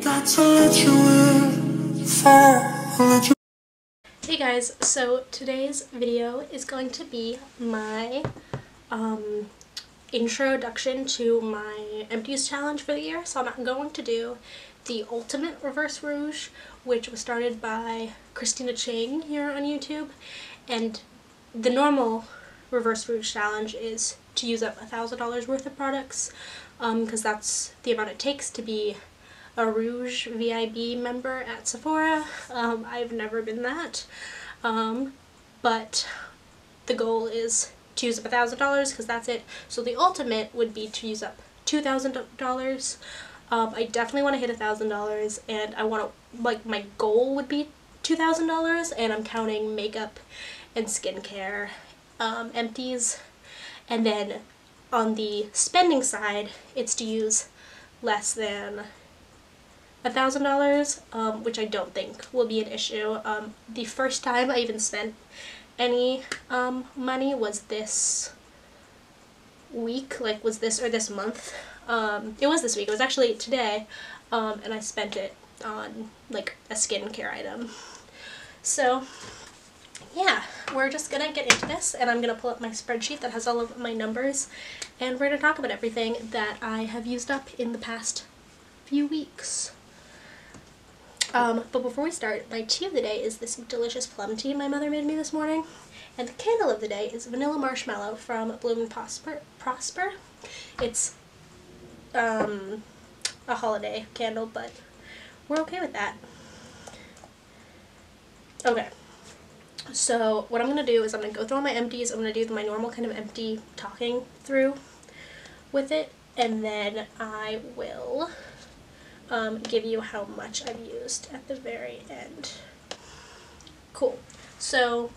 Hey guys, so today's video is going to be my introduction to my empties challenge for the year. So I'm going to do the Ultimate Reverse Rouge, which was started by Christina Chang here on YouTube, and the normal Reverse Rouge challenge is to use up $1,000 worth of products, because that's the amount it takes to be a Rouge VIB member at Sephora. I've never been that, but the goal is to use up $1,000 because that's it. So the ultimate would be to use up $2,000. I definitely want to hit $1,000, and I want to, like, my goal would be $2,000, and I'm counting makeup and skincare empties. And then on the spending side, it's to use less than $1,000, which I don't think will be an issue. The first time I even spent any money was this week, like was this or this month. It was this week, it was actually today, and I spent it on like a skincare item. So yeah, we're just gonna get into this, and I'm gonna pull up my spreadsheet that has all of my numbers, and we're gonna talk about everything that I have used up in the past few weeks. But before we start, my tea of the day is this delicious plum tea my mother made me this morning, and the candle of the day is Vanilla Marshmallow from Bloom and Prosper. It's a holiday candle, but we're okay with that. Okay, so what I'm going to do is I'm going to go through all my empties. I'm going to do my normal kind of empty talking through with it, and then I will give you how much I've used at the very end. Cool. So,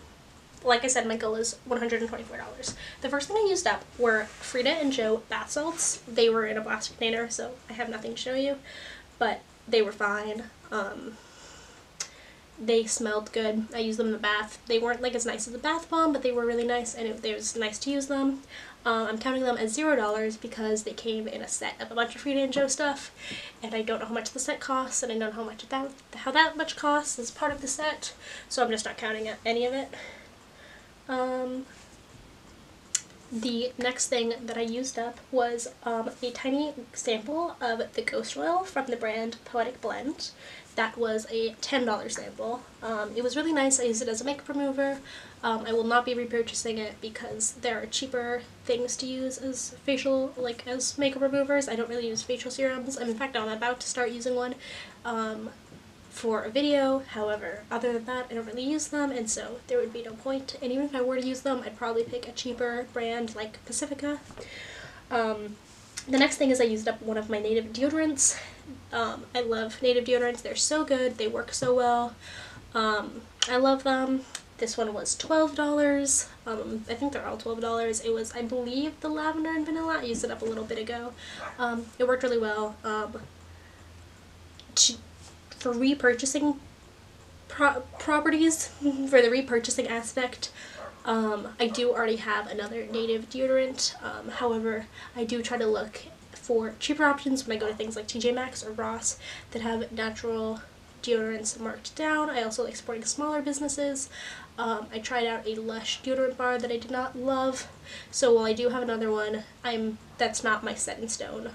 like I said, my goal is $124. The first thing I used up were Frida and Joe bath salts. They were in a plastic container, so I have nothing to show you, but they were fine. They smelled good. I used them in the bath. They weren't like as nice as a bath bomb, but they were really nice, and it was nice to use them. I'm counting them as $0 because they came in a set of a bunch of Frida and Joe stuff, and I don't know how much the set costs, and I don't know how that much costs as part of the set, so I'm just not counting any of it. The next thing that I used up was a tiny sample of the Ghost Oil from the brand Poetic Blend. That was a $10 sample. It was really nice. I used it as a makeup remover. I will not be repurchasing it because there are cheaper things to use as as makeup removers. I don't really use facial serums. In fact, I'm about to start using one for a video. However, other than that, I don't really use them, and so there would be no point. And even if I were to use them, I'd probably pick a cheaper brand like Pacifica. The next thing is I used up one of my native deodorants. I love native deodorants. They're so good. They work so well. I love them. This one was $12. I think they're all $12. It was, I believe, the lavender and vanilla. I used it up a little bit ago. It worked really well. For repurchasing properties, for the repurchasing aspect, I do already have another native deodorant. However, I do try to look for cheaper options when I go to things like TJ Maxx or Ross that have natural deodorants marked down. I also like supporting smaller businesses. I tried out a Lush deodorant bar that I did not love, so while I do have another one, that's not my set in stone,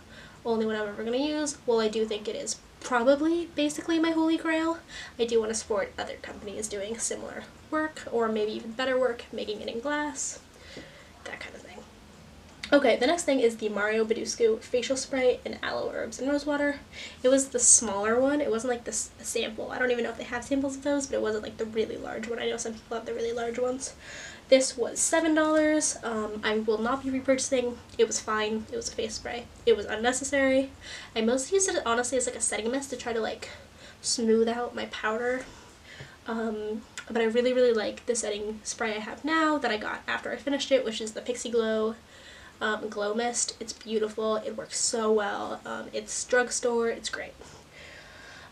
only one I'm ever going to use. While I do think it is probably basically my holy grail, I do want to support other companies doing similar work, or maybe even better work, making it in glass, that kind of thing. Okay, the next thing is the Mario Badescu facial spray in aloe herbs and rosewater. It was the smaller one. It wasn't like the sample. I don't even know if they have samples of those, but it wasn't like the really large one. I know some people have the really large ones. This was $7. I will not be repurchasing. It was fine. It was a face spray. It was unnecessary. I mostly used it honestly as like a setting mist to try to like smooth out my powder. But I really, really like the setting spray I have now that I got after I finished it, which is the Pixie Glow Glow Mist. It's beautiful. It works so well. It's drugstore. It's great.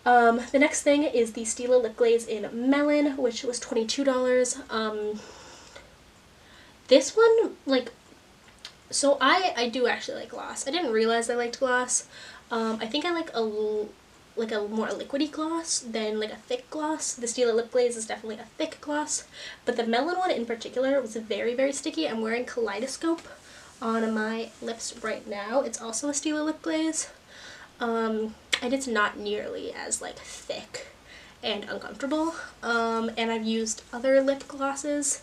The next thing is the Stila Lip Glaze in Melon, which was $22. This one, like, so I do actually like gloss. I didn't realize I liked gloss. I think I like like a more liquidy gloss than like a thick gloss. The Stila Lip Glaze is definitely a thick gloss, but the Melon one in particular was very, very sticky. I'm wearing Kaleidoscope on my lips right now. It's also a Stila Lip Glaze, and it's not nearly as like thick and uncomfortable, and I've used other lip glosses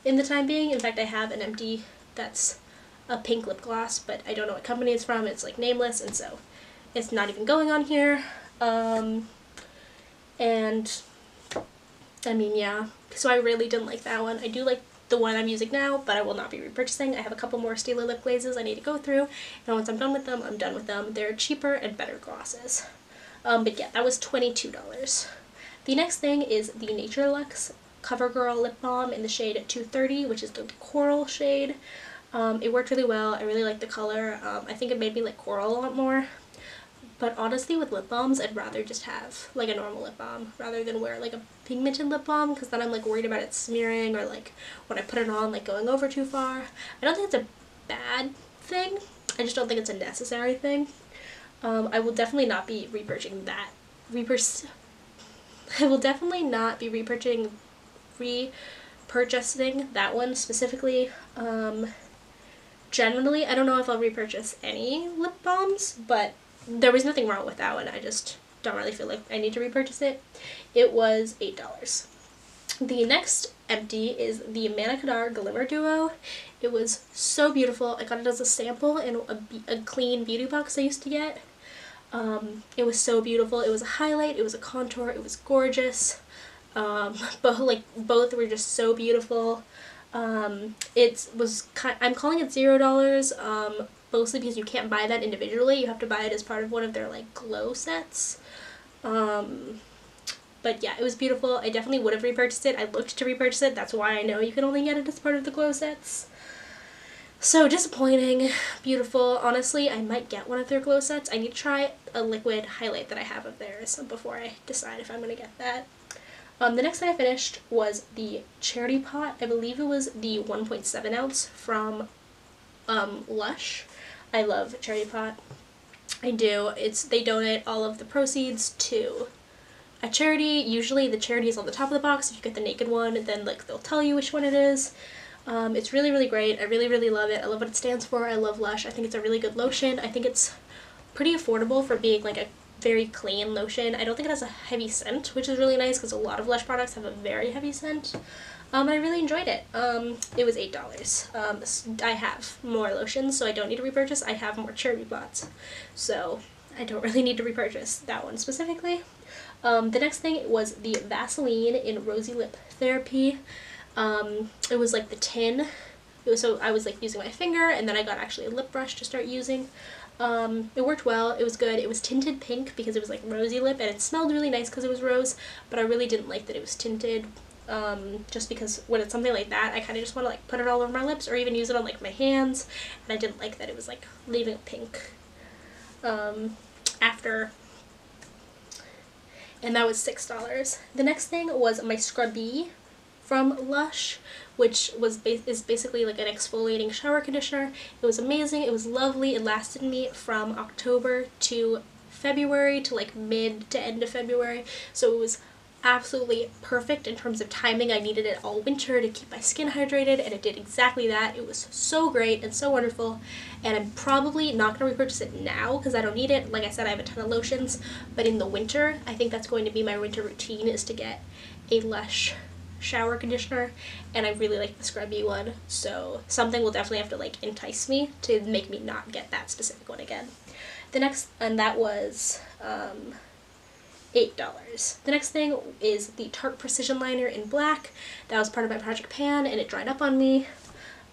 in the time being. In fact, I have an empty that's a pink lip gloss, but I don't know what company it's from. It's like nameless, and so it's not even going on here. And I mean, yeah, so I really didn't like that one. I do like the one I'm using now, but I will not be repurchasing. I have a couple more Stila lip glazes I need to go through, and once I'm done with them, I'm done with them. They're cheaper and better glosses. But yeah, that was $22. The next thing is the NatureLuxe CoverGirl Lip Balm in the shade 230, which is the coral shade. It worked really well. I really like the color. I think it made me like coral a lot more. But honestly, with lip balms, I'd rather just have like a normal lip balm rather than wear like a pigmented lip balm, because then I'm like worried about it smearing, or like when I put it on like going over too far. I don't think it's a bad thing. I just don't think it's a necessary thing. I will definitely not be repurchasing that. I will definitely not be repurchasing that one specifically. Generally, I don't know if I'll repurchase any lip balms, but there was nothing wrong with that one. I just don't really feel like I need to repurchase it. It was $8. The next empty is the Manna Kadar Glimmer Duo. It was so beautiful. I got it as a sample in a clean beauty box I used to get. It was so beautiful. It was a highlight, it was a contour, it was gorgeous. But like both were just so beautiful. I'm calling it $0, mostly because you can't buy that individually. You have to buy it as part of one of their like glow sets. But yeah, it was beautiful. I definitely would have repurchased it. I looked to repurchase it. That's why I know you can only get it as part of the glow sets. So disappointing. Beautiful. Honestly, I might get one of their glow sets. I need to try a liquid highlight that I have of theirs before I decide if I'm going to get that. The next thing I finished was the Charity Pot. I believe it was the 1.7 ounce from Lush. I love Charity Pot. I do. They donate all of the proceeds to a charity. Usually the charity is on the top of the box. If you get the naked one, then like they'll tell you which one it is. It's really, really great. I really, really love it. I love what it stands for. I love Lush. I think it's a really good lotion. I think it's pretty affordable for being like a very clean lotion. I don't think it has a heavy scent, which is really nice because a lot of Lush products have a very heavy scent. I really enjoyed it. It was $8. I have more lotions, so I don't need to repurchase. I have more Charity Pots, so I don't really need to repurchase that one specifically. The next thing was the Vaseline in Rosy Lip Therapy. It was like the tin. So I was like using my finger, and then I got actually a lip brush to start using. It worked well. It was good. It was tinted pink because it was like rosy lip, and it smelled really nice because it was rose, but I really didn't like that it was tinted. Just because when it's something like that, I kind of just want to like put it all over my lips or even use it on like my hands, and I didn't like that it was like leaving pink after. And that was $6. The next thing was my Scrubby from Lush, which is basically like an exfoliating shower conditioner. It was amazing. It was lovely. It lasted me from October to February to like mid to end of February. So it was absolutely perfect in terms of timing. I needed it all winter to keep my skin hydrated, and it did exactly that. It was so great and so wonderful, and I'm probably not going to repurchase it now because I don't need it. Like I said, I have a ton of lotions, but in the winter, I think that's going to be my winter routine, is to get a Lush shower conditioner, and I really like the Scrubby one, so something will definitely have to like entice me to make me not get that specific one again. The next, and that was $8. The next thing is the Tarte Precision Liner in black. That was part of my Project Pan, and it dried up on me.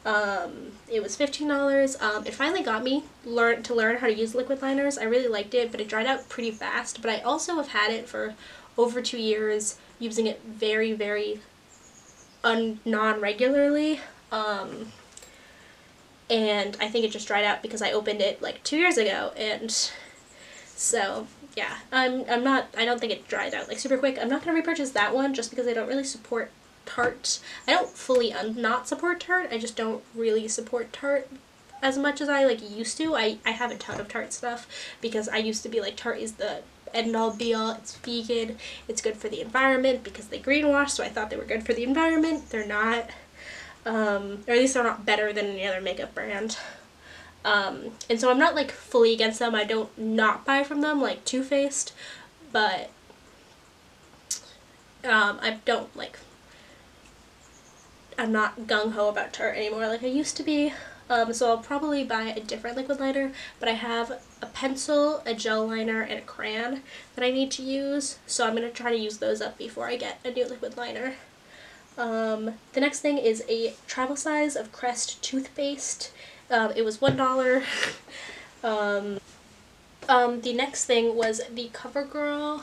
It was $15. It finally got me to learn how to use liquid liners. I really liked it, but it dried out pretty fast. But I also have had it for over 2 years, using it very, very non-regularly. And I think it just dried out because I opened it like 2 years ago, and so yeah, I don't think it dried out like super quick. I'm not gonna repurchase that one just because I don't really support Tarte. I don't fully not support Tarte, I just don't really support Tarte as much as I like used to. I have a ton of Tarte stuff because I used to be like, Tarte is the end all be all. It's vegan, it's good for the environment because they greenwash, so I thought they were good for the environment. They're not, or at least they're not better than any other makeup brand. And so I'm not like fully against them. I don't not buy from them like Too Faced, but I don't like, I'm not gung-ho about Tarte anymore like I used to be. So I'll probably buy a different liquid liner, but I have a pencil, a gel liner, and a crayon that I need to use, so I'm going to try to use those up before I get a new liquid liner. The next thing is a travel size of Crest toothpaste. It was $1. The next thing was the CoverGirl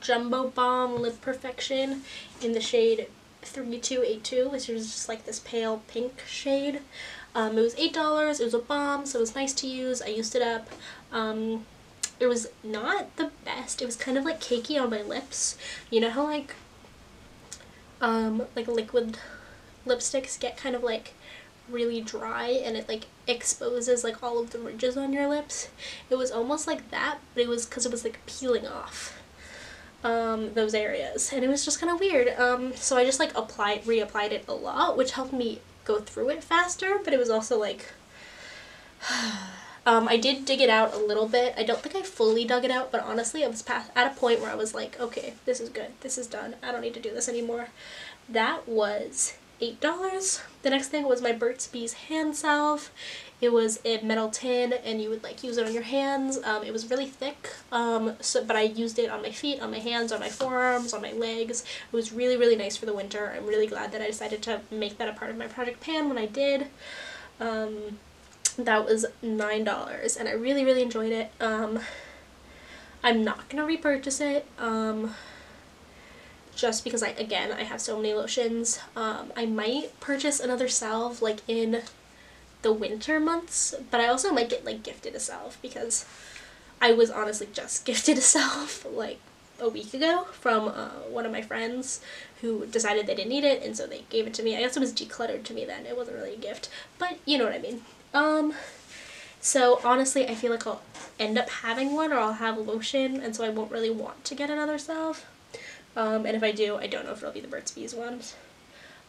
Jumbo Balm Lip Perfection in the shade 3282, which is just like this pale pink shade. It was $8. It was a balm, so it was nice to use. I used it up. It was not the best. It was kind of like cakey on my lips. You know how like liquid lipsticks get kind of like really dry and it like exposes like all of the ridges on your lips? It was almost like that, but it was because it was like peeling off those areas, and it was just kind of weird. So I just like reapplied it a lot, which helped me go through it faster, but it was also like I did dig it out a little bit. I don't think I fully dug it out, but honestly I was at a point where I was like, okay, this is good, this is done, I don't need to do this anymore. That was $8. The next thing was my Burt's Bees hand salve. It was a metal tin and you would like use it on your hands. It was really thick, but I used it on my feet, on my hands, on my forearms, on my legs. It was really, really nice for the winter. I'm really glad that I decided to make that a part of my project pan when I did. That was $9 and I really, really enjoyed it. I'm not gonna repurchase it. Just because I have so many lotions. I might purchase another salve like in the winter months, but I also might get like gifted a salve because I was honestly just gifted a salve like a week ago from one of my friends who decided they didn't need it, and so they gave it to me. I guess it was decluttered to me then. It wasn't really a gift, but you know what I mean. So honestly I feel like I'll end up having one, or I'll have a lotion, and so I won't really want to get another salve. And if I do, I don't know if it'll be the Burt's Bees ones.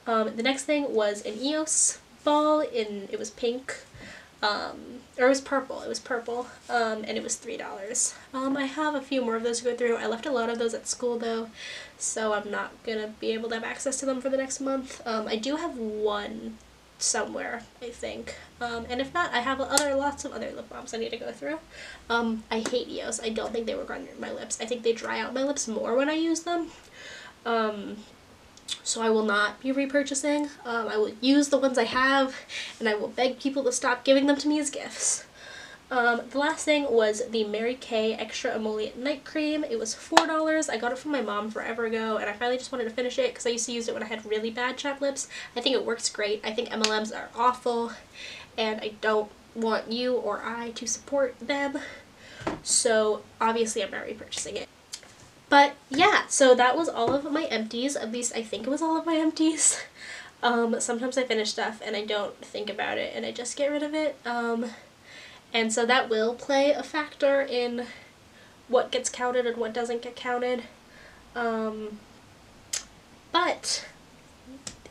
The next thing was an EOS ball it was pink, or it was purple, and it was $3. I have a few more of those to go through. I left a lot of those at school though, so I'm not gonna be able to have access to them for the next month. I do have one somewhere, I think, and if not, I have lots of other lip balms I need to go through. I hate EOS. I don't think they work on my lips. I think they dry out my lips more when I use them. So I will not be repurchasing. I will use the ones I have, and I will beg people to stop giving them to me as gifts. The last thing was the Mary Kay Extra Emollient Night Cream. It was $4. I got it from my mom forever ago, and I finally just wanted to finish it because I used to use it when I had really bad chapped lips. I think it works great. I think MLMs are awful, and I don't want you or I to support them. So obviously I'm not repurchasing it. But yeah, so that was all of my empties. At least I think it was all of my empties. Sometimes I finish stuff and I don't think about it and I just get rid of it. And so that will play a factor in what gets counted and what doesn't get counted. But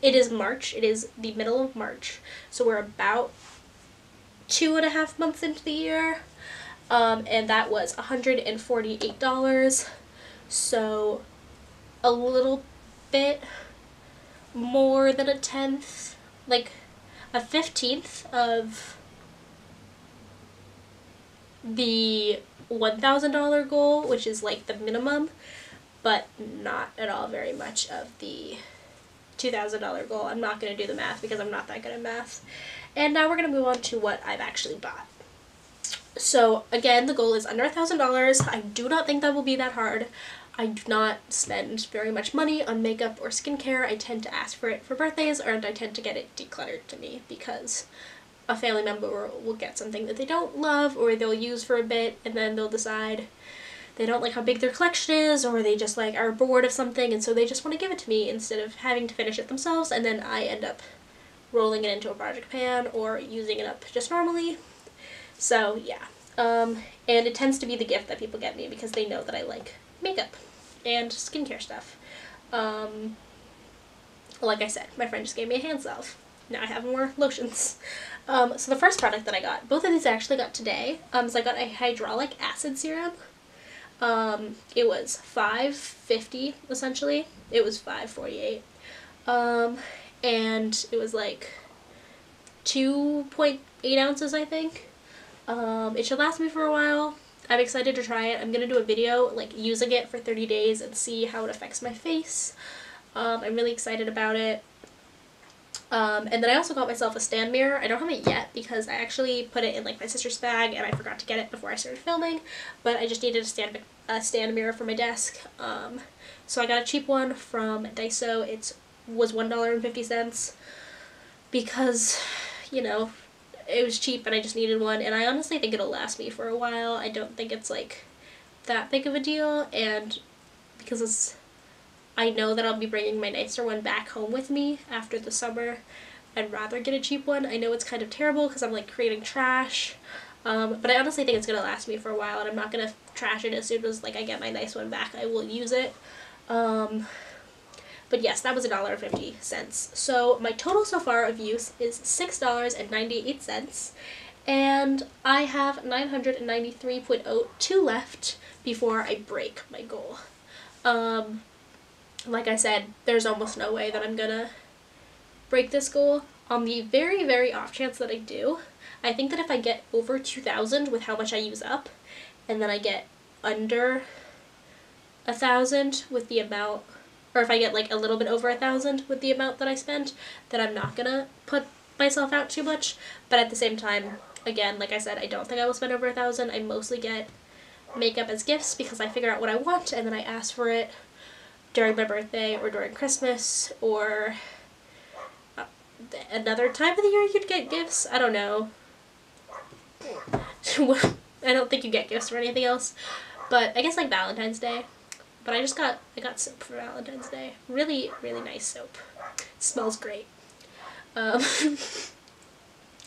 it is March. It is the middle of March. So we're about 2.5 months into the year. And that was $148. So a little bit more than a tenth, like a 15th of the $1,000 goal, which is like the minimum, but not at all very much of the $2,000 goal. I'm not going to do the math because I'm not that good at math. And now we're going to move on to what I've actually bought. So again, the goal is under $1,000. I do not think that will be that hard. I do not spend very much money on makeup or skincare. I tend to ask for it for birthdays, or I tend to get it decluttered to me because a family member will get something that they don't love or they'll use for a bit, and then they'll decide they don't like how big their collection is, or they just like are bored of something, and so they just want to give it to me instead of having to finish it themselves, and then I end up rolling it into a project pan or using it up just normally. So yeah, And it tends to be the gift that people get me because they know that I like makeup and skincare stuff. Like I said, my friend just gave me a hand salve. Now I have more lotions. So the first product that I got, both of these I actually got today. So I got a hyaluronic acid serum. It was $5.50 essentially. It was $5.48. And it was like 2.8 ounces, I think. It should last me for a while. I'm excited to try it. I'm gonna do a video like using it for 30 days and see how it affects my face. I'm really excited about it. And then I also got myself a stand mirror. I don't have it yet because I actually put it in like my sister's bag and I forgot to get it before I started filming, but I just needed a stand mirror for my desk. So I got a cheap one from Daiso. It was $1.50 because, you know, it was cheap and I just needed one, and I honestly think it'll last me for a while. I don't think it's like that big of a deal, and because I know that I'll be bringing my nicer one back home with me after the summer, I'd rather get a cheap one. I know it's kind of terrible because I'm like creating trash, but I honestly think it's gonna last me for a while, and I'm not gonna trash it as soon as like I get my nice one back. I will use it. But yes, that was $1.50. So my total so far of use is $6.98, and I have 993.02 left before I break my goal. Like I said, there's almost no way that I'm gonna break this goal. On the very, very off chance that I do, I think that if I get over 2,000 with how much I use up, and then I get under 1,000 with the amount, or if I get like a little bit over 1,000 with the amount that I spent, then I'm not gonna put myself out too much. But at the same time, again, like I said, I don't think I will spend over 1,000. I mostly get makeup as gifts because I figure out what I want and then I ask for it during my birthday or during Christmas or another time of the year you'd get gifts. I don't know. I don't think you get gifts or anything else, but I guess like Valentine's Day. But I got soap for Valentine's Day. Really, really nice soap. It smells great. I'm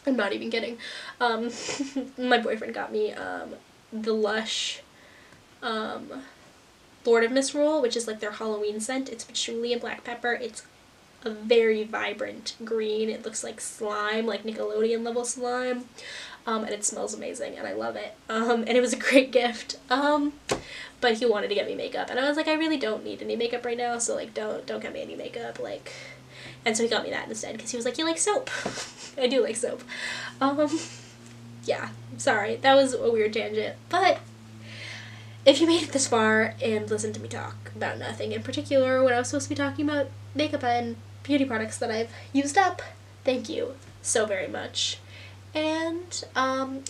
not even kidding. My boyfriend got me the Lush Lord of Misrule, which is like their Halloween scent. It's patchouli and black pepper. It's a very vibrant green. It looks like slime, like Nickelodeon level slime. And it smells amazing and I love it. And it was a great gift. But he wanted to get me makeup and I was like, I really don't need any makeup right now, so like don't get me any makeup, like. And so he got me that instead because he was like, you like soap. I do like soap. Yeah, sorry, that was a weird tangent, but if you made it this far and listened to me talk about nothing in particular when I was supposed to be talking about makeup and beauty products that I've used up, thank you so very much. And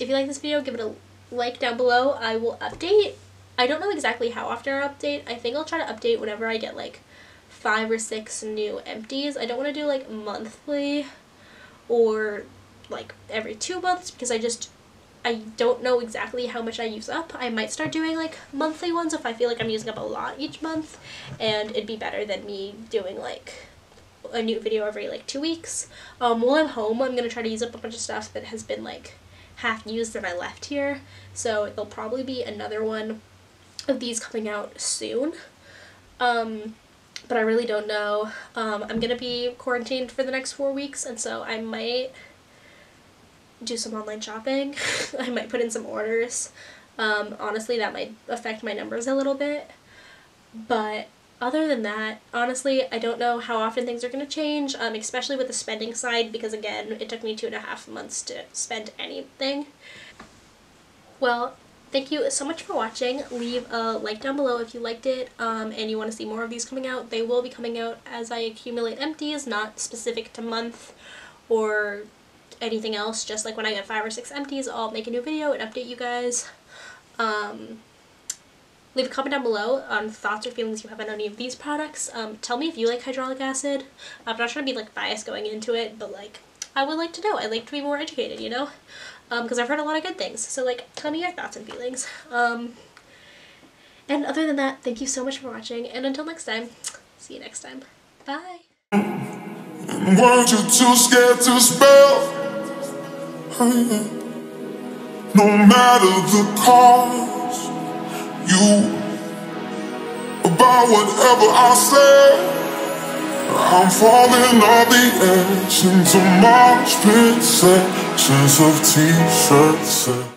if you like this video, give it a like down below. I will update. I don't know exactly how often I'll update. I think I'll try to update whenever I get like 5 or 6 new empties. I don't want to do like monthly or like every 2 months because I don't know exactly how much I use up. I might start doing like monthly ones if I feel like I'm using up a lot each month, and it'd be better than me doing like a new video every like 2 weeks. While I'm home, I'm gonna try to use up a bunch of stuff that has been like half used that I left here, so there'll probably be another one of these coming out soon. But I really don't know. I'm gonna be quarantined for the next 4 weeks, and so I might do some online shopping. I might put in some orders. Honestly, that might affect my numbers a little bit, but other than that, honestly, I don't know how often things are going to change, especially with the spending side, because again, it took me 2.5 months to spend anything. Well, thank you so much for watching. Leave a like down below if you liked it, and you want to see more of these coming out. They will be coming out as I accumulate empties, not specific to month or anything else. Just like when I get 5 or 6 empties, I'll make a new video and update you guys. Leave a comment down below on thoughts or feelings you have on any of these products. Tell me if you like hyaluronic acid. I'm not trying to be like biased going into it, but like I would like to know. I'd like to be more educated, you know? Because I've heard a lot of good things. So like tell me your thoughts and feelings. And other than that, thank you so much for watching, and until next time, see you next time. Bye! Weren't you too scared to spell? No matter the cost, you about whatever I say. I'm falling off the edge into mosh pit sections of t-shirts.